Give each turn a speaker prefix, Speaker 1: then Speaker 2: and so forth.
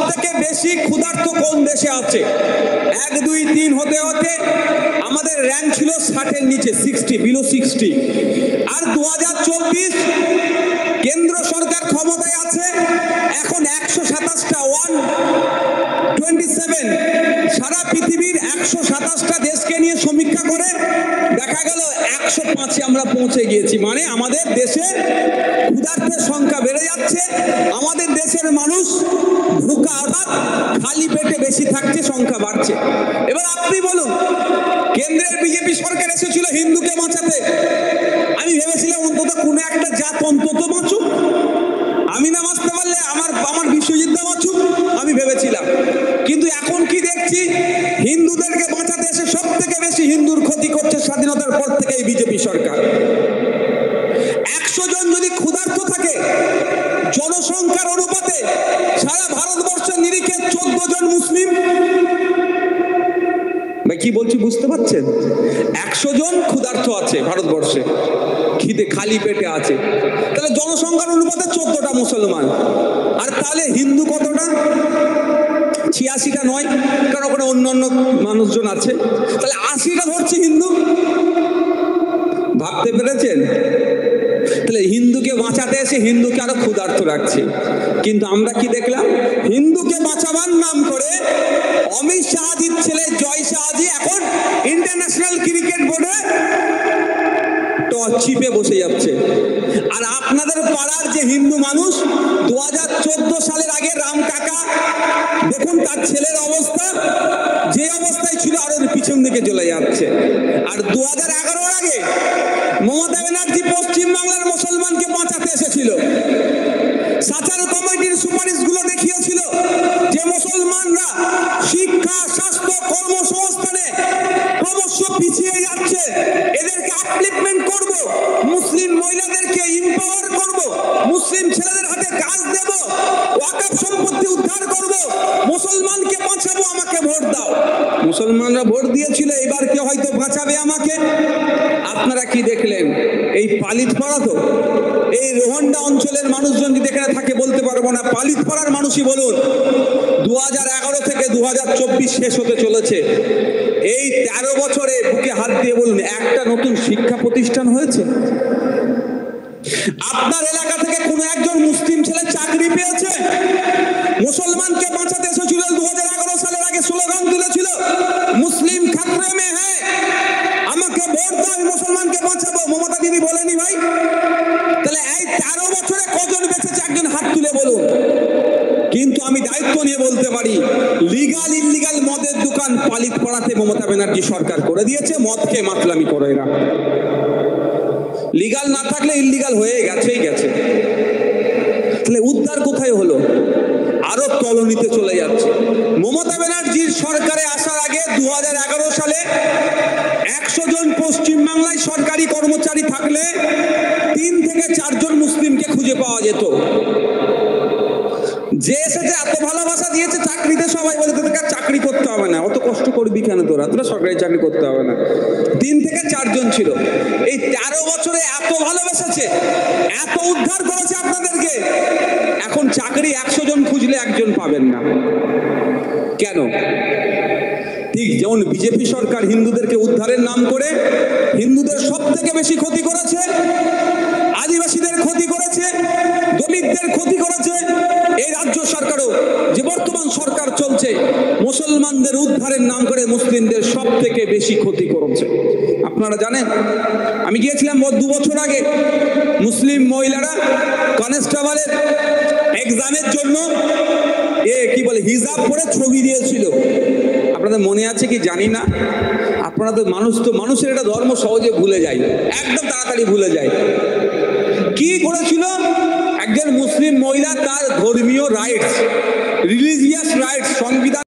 Speaker 1: থেকে বেশি ক্ষুধার্ত কোন দেশে আছে? 1, 2, 3 হতে হতে আমাদের র্যাঙ্ক ছিল 60-এর নিচে, 60, বিলো 60। আর 2024 কেন্দ্র সরকার ক্ষমতায় আছে, এখন 127টা, 127। সারা পৃথিবীর 127টা দেশকে নিয়ে সমীক্ষা করে দেখা গেল 105-এ আমরা পৌঁছে গিয়েছি। মানে আমাদের দেশে ক্ষুধার্তের সংখ্যা বেড়ে যাচ্ছে, আমাদের দেশের মানুষ ভুকা অর্থাৎ খালি পেটে বেশি থাকছে, সংখ্যা বাড়ছে। এবার আপনি বলুন, কেন্দ্রের বিজেপি সরকার এসেছিল হিন্দুকে বাঁচাতে, আমি ভেবেছিলাম অন্তত কোনো একটা জাত অন্তত বাঁচুক, আমি না বাঁচতে পারলে আমার বিশ্বযুদ্ধ বাঁচুক, আমি ভেবেছিলাম। কিন্তু এখন কি দেখছি, হিন্দুদেরকে বাঁচাতে এসে সব থেকে বেশি হিন্দুর ক্ষতি করছে স্বাধীনতার পর থেকে এই বিজেপি সরকার। 100 জন যদি ক্ষুধার্ত থাকে, জনসংখ্যার অনুপাতে সারা ভারতবর্ষের নিরিখে 14 জন মুসলিম। ভাই কি বলছি বুঝতে পারছেন? 100 জন ক্ষুধার্ত আছে ভারতবর্ষে, খিদে খালি পেটে আছে, তাহলে জনসংখ্যার অনুপাতে 14টা মুসলমান। আর তাহলে হিন্দু কতটা? 86টা নয়, কারণ ওখানে অন্যান্য মানুষজন আছে, তাহলে 80টা ধরছে হিন্দু। ভাবতে পেরেছেন? তাহলে হিন্দুকে বাঁচাতে এসে হিন্দুকে আরো ক্ষুধার্ত রাখছে। কিন্তু আমরা কি দেখলাম, হিন্দুকে বাঁচাবার নাম করে অমিত শাহজির ছেলে জয় শাহজি এখন ইন্টারন্যাশনাল ক্রিকেট বোর্ডে চিপে বসে যাচ্ছে। আর আপনাদের পাড়ার যে হিন্দু মানুষ 2014 সালের আগে রাম কাকা, দেখুন তার ছেলের অবস্থা যে অবস্থায় ছিল আরো পিছন দিকে চলে যাচ্ছে। আর 2011-এর আগে মমতা ব্যানার্জি পশ্চিম বাংলার মুসলমানকে বাঁচাতে এসেছিল, সাচার কমিটির সুপারিশগুলো দেখিয়েছিল যে মুসলমানরা শিক্ষা, স্বাস্থ্য, কর্মসংস্থানে ক্রমশ পিছিয়ে যাচ্ছে, এদেরকে আপলিফমেন্ট করব, মুসলিম মহিলাদেরকে এম্পাওয়ার করব, মুসলিম ছেলেদের হাতে কাজ দেব, ওয়াকফ সম্পত্তি উদ্ধার করব, মুসলমানকে বাঁচাবো, আমাকে ভোট দাও। মুসলমানরা ভোট দিয়েছিল, এবার কে হয়তো বাঁচাবে আমাকে। আপনারা কি দেখলেন? এই পালিত পাড়া, তো এই রোহান্ডা অঞ্চলের মানুষজন যদি এখানে থাকে বলতে পারবো না, পালিত পাড়ার মানুষই বলুন। 2011 থেকে 2024 শেষ হতে চলেছে, এই 13 বছরে বুকে হাত দিয়ে বলুন একটা নতুন শিক্ষা প্রতিষ্ঠান হয়েছে? আপনার এলাকা থেকে কোনো একজন মুসলিম ছেলে চাকরি পেয়েছে? মুসলমানকে বাঁচাতে এসেছিল 2011 সালের আগে স্লোগান তুলেছিল, মুসলিম খাতরে মে হ্যায়, আমাকে ভোট দাও, আমি মুসলমানকে বাঁচাবো। মমতা দিদি বলেনি ভাই? তাহলে এই 13 বছরে কজন বেঁচেছে একজন হাত তুলে বলুন। কিন্তু আমি দায়িত্ব নিয়ে বলতে পারি, লিগাল ইল্লিগাল মদের দোকান পালিত পাড়াতে মমতা ব্যানার্জি সরকার করে দিয়েছে, মদ খেয়ে মাতলামি করে এরা। লিগাল না থাকলে ইল্লিগাল হয়ে গেছেই গেছে। তাহলে উদ্ধার কোথায় হলো? আরো তলনিতে চলে যাচ্ছে। মমতা ব্যানার্জির সরকারে আসার আগে 2011 সালে 100 জন পশ্চিমবাংলায় সরকারি কর্মচারী থাকলে 3 থেকে 4 জন মুসলিমকে খুঁজে পাওয়া যেত। যে এসেছে এত ভালোবাসা দিয়েছে চাকরিতে, সবাই বলে তোদেরকে চাকরি করতে হবে না, অত কষ্ট করবি কেন তোরা সরকারি চাকরি করতে হবে না। 3 থেকে 4 জন ছিল। এই 13 বছরে এত ভালোবেসেছে, এত উদ্ধার করেছে আপনাদেরকে, এখন চাকরি 100 জন খুঁজলে 1 জন পাবেন না। কেন? ঠিক যেমন বিজেপি সরকার হিন্দুদেরকে উদ্ধারের নাম করে হিন্দুদের সব থেকে বেশি ক্ষতি করেছে, আদিবাসীদের ক্ষতি করেছে, দলিতদের ক্ষতি করেছে, এই রাজ্য সরকারও যে বর্তমান সরকার চলছে মুসলমানদের উদ্ধারের নাম করে মুসলিমদের সব থেকে বেশি ক্ষতি করেছে। আপনারা জানেন, আমি গিয়েছিলাম 2 বছর আগে, মুসলিম মহিলারা কনস্টেবলের এক্সামের জন্য কি বলে হিজাব পরে ছবি দিয়েছিল। আপনাদের মনে আছে কি জানি না, আপনারা তো মানুষের এটা ধর্ম সহজে ভুলে যায়, একদম তাড়াতাড়ি ভুলে যায়। কি করেছিল? একজন মুসলিম মহিলা তার ধর্মীয় রাইটস, রিলিজিয়াস রাইটস, সংবিধান